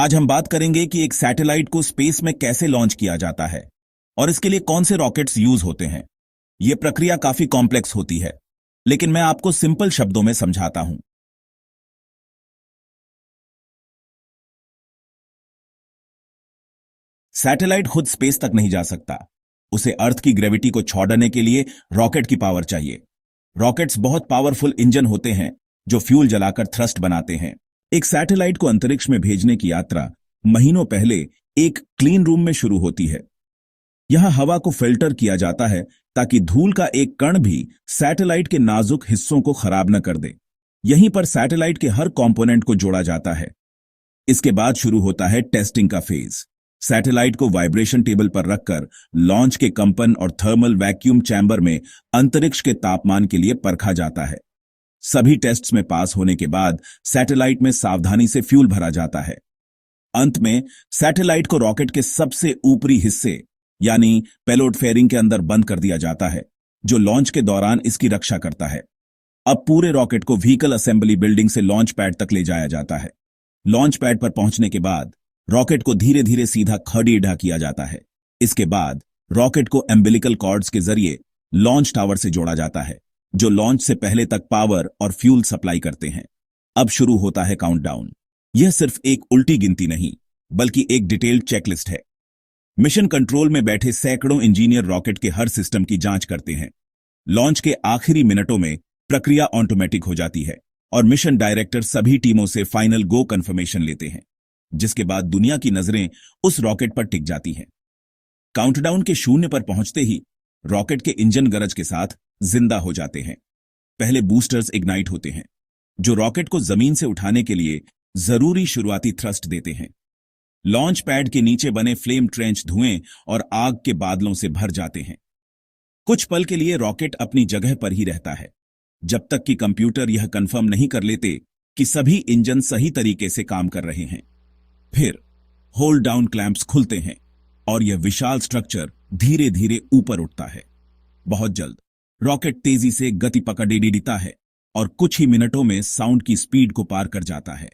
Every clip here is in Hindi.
आज हम बात करेंगे कि एक सैटेलाइट को स्पेस में कैसे लॉन्च किया जाता है और इसके लिए कौन से रॉकेट्स यूज होते हैं। यह प्रक्रिया काफी कॉम्प्लेक्स होती है, लेकिन मैं आपको सिंपल शब्दों में समझाता हूं। सैटेलाइट खुद स्पेस तक नहीं जा सकता। उसे अर्थ की ग्रेविटी को छोड़ने के लिए रॉकेट की पावर चाहिए। रॉकेट्स बहुत पावरफुल इंजन होते हैं जो फ्यूल जलाकर थ्रस्ट बनाते हैं। एक सैटेलाइट को अंतरिक्ष में भेजने की यात्रा महीनों पहले एक क्लीन रूम में शुरू होती है। यहां हवा को फिल्टर किया जाता है ताकि धूल का एक कण भी सैटेलाइट के नाजुक हिस्सों को खराब न कर दे। यहीं पर सैटेलाइट के हर कंपोनेंट को जोड़ा जाता है। इसके बाद शुरू होता है टेस्टिंग का फेज। सैटेलाइट को वाइब्रेशन टेबल पर रखकर लॉन्च के कंपन और थर्मल वैक्यूम चैम्बर में अंतरिक्ष के तापमान के लिए परखा जाता है। सभी टेस्ट्स में पास होने के बाद सैटेलाइट में सावधानी से फ्यूल भरा जाता है। अंत में सैटेलाइट को रॉकेट के सबसे ऊपरी हिस्से यानी पेलोड फेयरिंग के अंदर बंद कर दिया जाता है, जो लॉन्च के दौरान इसकी रक्षा करता है। अब पूरे रॉकेट को व्हीकल असेंबली बिल्डिंग से लॉन्च पैड तक ले जाया जाता है। लॉन्च पैड पर पहुंचने के बाद रॉकेट को धीरे धीरे सीधा खड़ीढ़ा किया जाता है। इसके बाद रॉकेट को एम्बिलिकल कॉर्ड्स के जरिए लॉन्च टावर से जोड़ा जाता है, जो लॉन्च से पहले तक पावर और फ्यूल सप्लाई करते हैं। अब शुरू होता है काउंटडाउन। यह सिर्फ एक उल्टी गिनती नहीं, बल्कि एक डिटेल्ड चेकलिस्ट है। मिशन कंट्रोल में बैठे सैकड़ों इंजीनियर रॉकेट के हर सिस्टम की जांच करते हैं। लॉन्च के आखिरी मिनटों में प्रक्रिया ऑटोमेटिक हो जाती है और मिशन डायरेक्टर सभी टीमों से फाइनल गो कंफर्मेशन लेते हैं, जिसके बाद दुनिया की नजरें उस रॉकेट पर टिक जाती हैं। काउंटडाउन के शून्य पर पहुंचते ही रॉकेट के इंजन गरज के साथ जिंदा हो जाते हैं। पहले बूस्टर्स इग्नाइट होते हैं, जो रॉकेट को जमीन से उठाने के लिए जरूरी शुरुआती थ्रस्ट देते हैं। लॉन्च पैड के नीचे बने फ्लेम ट्रेंच धुएं और आग के बादलों से भर जाते हैं। कुछ पल के लिए रॉकेट अपनी जगह पर ही रहता है, जब तक कि कंप्यूटर यह कंफर्म नहीं कर लेते कि सभी इंजन सही तरीके से काम कर रहे हैं। फिर होल्ड डाउन क्लैंप्स खुलते हैं और यह विशाल स्ट्रक्चर धीरे धीरे ऊपर उठता है। बहुत जल्द रॉकेट तेजी से गति पकड़ता है और कुछ ही मिनटों में साउंड की स्पीड को पार कर जाता है।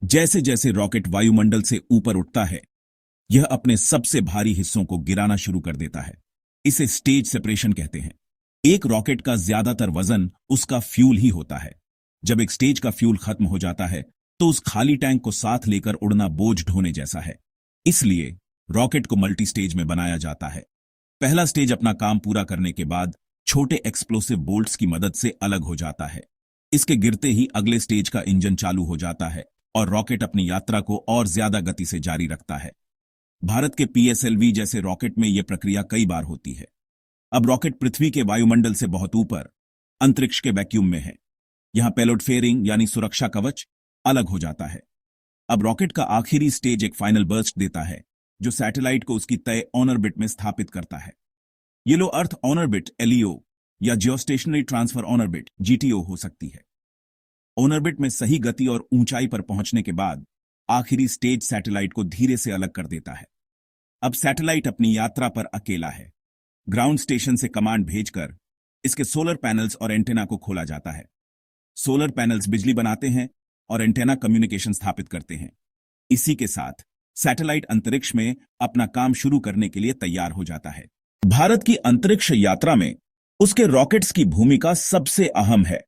जैसे जैसे रॉकेट वायुमंडल से ऊपर उठता है, यह अपने सबसे भारी हिस्सों को गिराना शुरू कर देता है। इसे स्टेज सेपरेशन कहते हैं। एक रॉकेट का ज्यादातर वजन उसका फ्यूल ही होता है। जब एक स्टेज का फ्यूल खत्म हो जाता है, तो उस खाली टैंक को साथ लेकर उड़ना बोझ ढोने जैसा है। इसलिए रॉकेट को मल्टी स्टेज में बनाया जाता है। पहला स्टेज अपना काम पूरा करने के बाद छोटे एक्सप्लोसिव बोल्ट्स की मदद से अलग हो जाता है। इसके गिरते ही अगले स्टेज का इंजन चालू हो जाता है और रॉकेट अपनी यात्रा को और ज्यादा गति से जारी रखता है। भारत के PSLV जैसे रॉकेट में यह प्रक्रिया कई बार होती है। अब रॉकेट पृथ्वी के वायुमंडल से बहुत ऊपर अंतरिक्ष के वैक्यूम में है। यहां पेलोड फेयरिंग यानी सुरक्षा कवच अलग हो जाता है। अब रॉकेट का आखिरी स्टेज एक फाइनल बर्स्ट देता है, जो सैटेलाइट को उसकी तय ऑनरबिट में स्थापित करता है। ये लो अर्थ ऑनरबिट LEO या जियोस्टेशनरी ट्रांसफर ऑनरबिट GTO हो सकती है। ऑनरबिट में सही गति और ऊंचाई पर पहुंचने के बाद आखिरी स्टेज सैटेलाइट को धीरे से अलग कर देता है। अब सैटेलाइट अपनी यात्रा पर अकेला है। ग्राउंड स्टेशन से कमांड भेजकर इसके सोलर पैनल्स और एंटेना को खोला जाता है। सोलर पैनल्स बिजली बनाते हैं और एंटेना कम्युनिकेशन स्थापित करते हैं। इसी के साथ सैटेलाइट अंतरिक्ष में अपना काम शुरू करने के लिए तैयार हो जाता है। भारत की अंतरिक्ष यात्रा में उसके रॉकेट्स की भूमिका सबसे अहम है।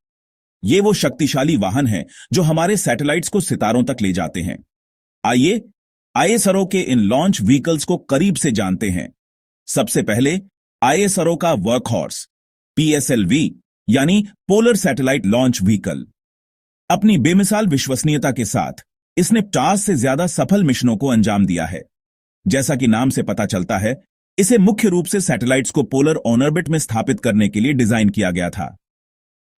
ये वो शक्तिशाली वाहन हैं जो हमारे सैटेलाइट्स को सितारों तक ले जाते हैं। आइए ISRO के इन लॉन्च व्हीकल्स को करीब से जानते हैं। सबसे पहले ISRO का वर्कहॉर्स PSLV यानी पोलर सैटेलाइट लॉन्च व्हीकल। अपनी बेमिसाल विश्वसनीयता के साथ इसने 50 से ज्यादा सफल मिशनों को अंजाम दिया है। जैसा कि नाम से पता चलता है, इसे मुख्य रूप से सैटेलाइट्स को पोलर ऑनरबिट में स्थापित करने के लिए डिजाइन किया गया था।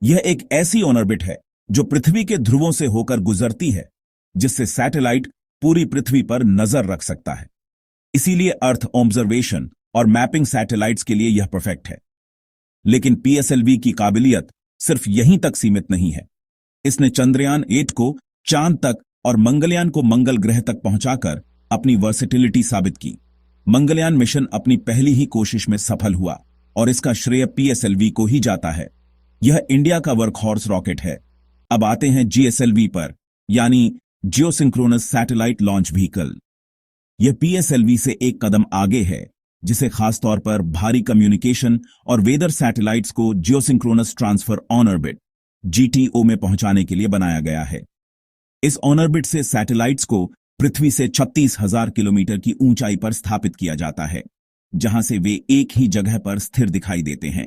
यह एक ऐसी ऑनरबिट है जो पृथ्वी के ध्रुवों से होकर गुजरती है, जिससे सैटेलाइट पूरी पृथ्वी पर नजर रख सकता है। इसीलिए अर्थ ऑब्जर्वेशन और मैपिंग सैटेलाइट्स के लिए यह परफेक्ट है। लेकिन PSLV की काबिलियत सिर्फ यहीं तक सीमित नहीं है। इसने चंद्रयान 8 को चांद तक और मंगलयान को मंगल ग्रह तक पहुंचाकर अपनी वर्सेटिलिटी साबित की। मंगलयान मिशन अपनी पहली ही कोशिश में सफल हुआ और इसका श्रेय PSLV को ही जाता है। यह इंडिया का वर्कहॉर्स रॉकेट है। अब आते हैं GSLV पर, यानी जियोसिंक्रोनस सैटेलाइट लॉन्च व्हीकल। यह पीएसएलवी से एक कदम आगे है, जिसे खासतौर पर भारी कम्युनिकेशन और वेदर सैटेलाइट्स को geosynchronous transfer on orbit GTO में पहुंचाने के लिए बनाया गया है। इस ऑन ऑर्बिट से सैटेलाइट्स को पृथ्वी से 36,000 किलोमीटर की ऊंचाई पर स्थापित किया जाता है, जहां से वे एक ही जगह पर स्थिर दिखाई देते हैं।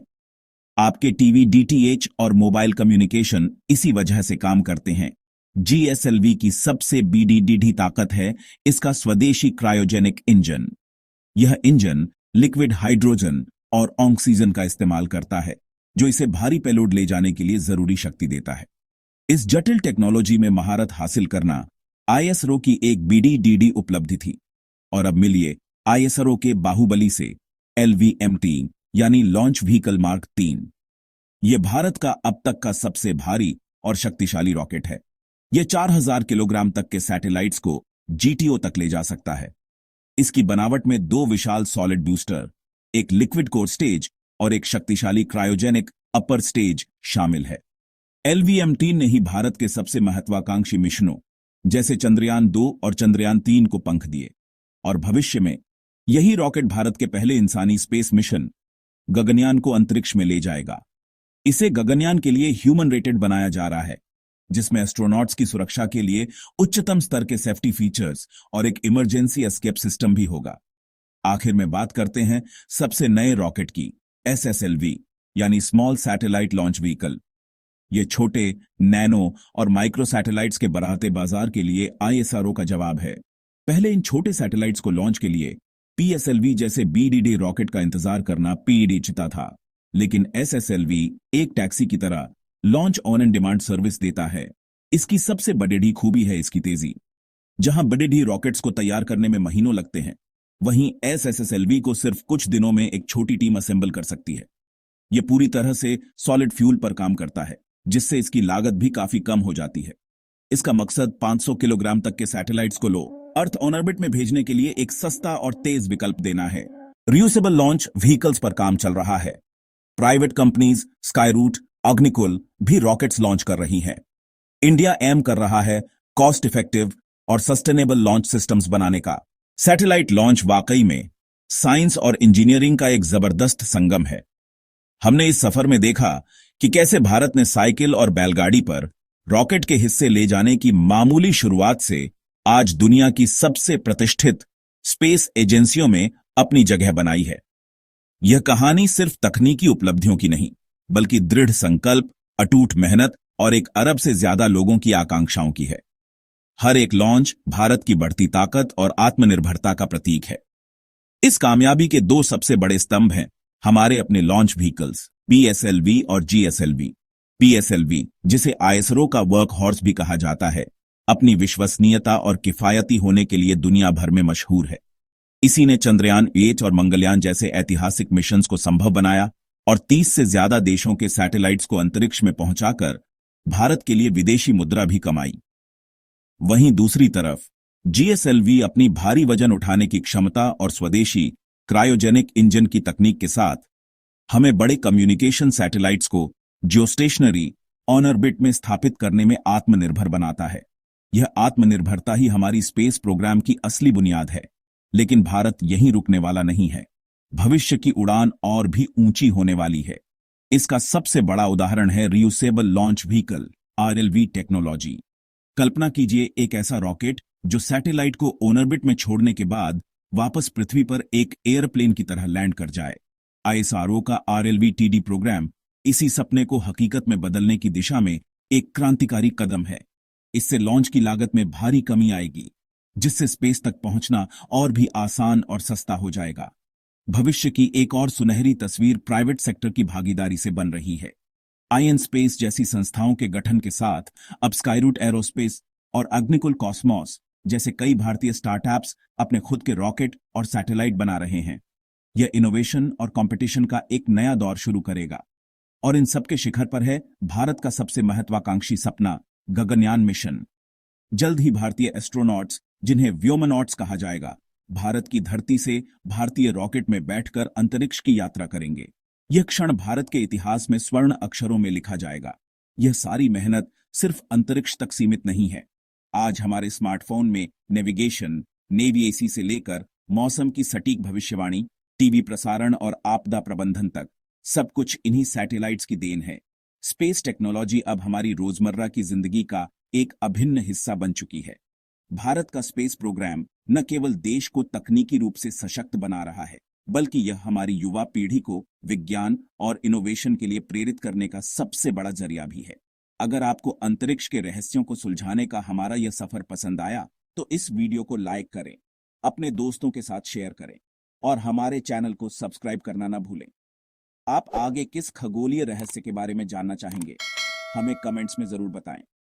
आपके टीवी डीटीएच और मोबाइल कम्युनिकेशन इसी वजह से काम करते हैं। जीएसएलवी की सबसे बड़ी ताकत है इसका स्वदेशी क्रायोजेनिक इंजन। यह इंजन लिक्विड हाइड्रोजन और ऑक्सीजन का इस्तेमाल करता है, जो इसे भारी पेलोड ले जाने के लिए जरूरी शक्ति देता है। इस जटिल टेक्नोलॉजी में महारत हासिल करना आईएसआरओ की एक बड़ी उपलब्धि थी। और अब मिलिए आईएसआरओ के बाहुबली से LVMT यानी लॉन्च व्हीकल मार्क 3। यह भारत का अब तक का सबसे भारी और शक्तिशाली रॉकेट है। यह 4000 किलोग्राम तक के सैटेलाइट्स को जीटीओ तक ले जा सकता है। इसकी बनावट में 2 विशाल सॉलिड बूस्टर, एक लिक्विड कोर स्टेज और एक शक्तिशाली क्रायोजेनिक अपर स्टेज शामिल है। LVMT ने ही भारत के सबसे महत्वाकांक्षी मिशनों जैसे चंद्रयान 2 और चंद्रयान 3 को पंख दिए, और भविष्य में यही रॉकेट भारत के पहले इंसानी स्पेस मिशन गगनयान को अंतरिक्ष में ले जाएगा। इसे गगनयान के लिए ह्यूमन रेटेड बनाया जा रहा है, जिसमें एस्ट्रोनॉट्स की सुरक्षा के लिए उच्चतम स्तर के सेफ्टी फीचर्स और एक इमरजेंसी एस्केप सिस्टम भी होगा। आखिर में बात करते हैं सबसे नए रॉकेट की, SSLV यानी स्मॉल सैटेलाइट लॉन्च व्हीकल। ये छोटे, नैनो और माइक्रो सैटेलाइट्स के बढ़ते बाजार के लिए आईएसआरओ का जवाब है। पहले इन छोटे सैटेलाइट्स को लॉन्च के लिए पीएसएलवी जैसे BDD रॉकेट का इंतजार करना पीड़ित था, लेकिन SSLV एक टैक्सी की तरह launch on and demand service देता है। इसकी सबसे बड़ी खूबी है इसकी तेजी। जहां बड़ी रॉकेट्स को तैयार करने में महीनों लगते हैं, वहीं SSLV को सिर्फ कुछ दिनों में एक छोटी टीम असेंबल कर सकती है। यह पूरी तरह से सॉलिड फ्यूल पर काम करता है, जिससे इसकी लागत भी काफी कम हो जाती है। इसका मकसद 500 किलोग्राम तक के सैटेलाइट्स को लो अर्थ ऑन ऑर्बिट में भेजने के लिए एक सस्ता और तेज विकल्प देना है। रियूसेबल लॉन्च व्हीकल्स पर काम चल रहा है। प्राइवेट कंपनीज स्काईरूट, अग्निकुल भी रॉकेट्स लॉन्च कर रही हैं। इंडिया एम कर रहा है कॉस्ट इफेक्टिव और सस्टेनेबल लॉन्च सिस्टम्स बनाने का। सैटेलाइट लॉन्च वाकई में साइंस और इंजीनियरिंग का एक जबरदस्त संगम है। हमने इस सफर में देखा कि कैसे भारत ने साइकिल और बैलगाड़ी पर रॉकेट के हिस्से ले जाने की मामूली शुरुआत से आज दुनिया की सबसे प्रतिष्ठित स्पेस एजेंसियों में अपनी जगह बनाई है। यह कहानी सिर्फ तकनीकी उपलब्धियों की नहीं, बल्कि दृढ़ संकल्प, अटूट मेहनत और 1 अरब से ज्यादा लोगों की आकांक्षाओं की है। हर एक लॉन्च भारत की बढ़ती ताकत और आत्मनिर्भरता का प्रतीक है। इस कामयाबी के 2 सबसे बड़े स्तंभ हैं हमारे अपने लॉन्च व्हीकल्स PSLV और GSLV। PSLV, जिसे आईएसआरओ का वर्क हॉर्स भी कहा जाता है, अपनी विश्वसनीयता और किफायती होने के लिए दुनिया भर में मशहूर है। इसी ने चंद्रयान 8 और मंगलयान जैसे ऐतिहासिक मिशंस को संभव बनाया और 30 से ज्यादा देशों के सैटेलाइट्स को अंतरिक्ष में पहुंचाकर भारत के लिए विदेशी मुद्रा भी कमाई। वहीं दूसरी तरफ GSLV अपनी भारी वजन उठाने की क्षमता और स्वदेशी क्रायोजेनिक इंजन की तकनीक के साथ हमें बड़े कम्युनिकेशन सैटेलाइट्स को जियोस्टेशनरी ऑन ऑर्बिट में स्थापित करने में आत्मनिर्भर बनाता है। यह आत्मनिर्भरता ही हमारी स्पेस प्रोग्राम की असली बुनियाद है। लेकिन भारत यहीं रुकने वाला नहीं है। भविष्य की उड़ान और भी ऊंची होने वाली है। इसका सबसे बड़ा उदाहरण है रियूसेबल लॉन्च व्हीकल RLV टेक्नोलॉजी। कल्पना कीजिए एक ऐसा रॉकेट जो सैटेलाइट को ऑन ऑर्बिट में छोड़ने के बाद वापस पृथ्वी पर एक एयरप्लेन की तरह लैंड कर जाए। आईएसआरओ का RLV-TD प्रोग्राम इसी सपने को हकीकत में बदलने की दिशा में एक क्रांतिकारी कदम है। इससे लॉन्च की लागत में भारी कमी आएगी, जिससे स्पेस तक पहुंचना और भी आसान और सस्ता हो जाएगा। भविष्य की एक और सुनहरी तस्वीर प्राइवेट सेक्टर की भागीदारी से बन रही है। आईएन स्पेस जैसी संस्थाओं के गठन के साथ अब स्काईरूट एरोस्पेस और अग्निकुल कॉस्मोस जैसे कई भारतीय स्टार्टअप्स अपने खुद के रॉकेट और सैटेलाइट बना रहे हैं। यह इनोवेशन और कंपटीशन का एक नया दौर शुरू करेगा। और इन सबके शिखर पर है भारत का सबसे महत्वाकांक्षी सपना, गगनयान मिशन। जल्द ही भारतीय एस्ट्रोनॉट्स, जिन्हें व्योमनॉट्स कहा जाएगा, भारत की धरती से भारतीय रॉकेट में बैठकर अंतरिक्ष की यात्रा करेंगे। यह क्षण भारत के इतिहास में स्वर्ण अक्षरों में लिखा जाएगा। यह सारी मेहनत सिर्फ अंतरिक्ष तक सीमित नहीं है, आज हमारे स्मार्टफोन में नेविगेशन, नेविएसी से लेकर मौसम की सटीक भविष्यवाणी, टीवी प्रसारण और आपदा प्रबंधन तक सब कुछ इन्हीं सैटेलाइट्स की देन है। स्पेस टेक्नोलॉजी अब हमारी रोजमर्रा की जिंदगी का एक अभिन्न हिस्सा बन चुकी है। भारत का स्पेस प्रोग्राम न केवल देश को तकनीकी रूप से सशक्त बना रहा है, बल्कि यह हमारी युवा पीढ़ी को विज्ञान और इनोवेशन के लिए प्रेरित करने का सबसे बड़ा जरिया भी है। अगर आपको अंतरिक्ष के रहस्यों को सुलझाने का हमारा यह सफर पसंद आया, तो इस वीडियो को लाइक करें, अपने दोस्तों के साथ शेयर करें और हमारे चैनल को सब्सक्राइब करना ना भूलें। आप आगे किस खगोलीय रहस्य के बारे में जानना चाहेंगे, हमें कमेंट्स में जरूर बताएं।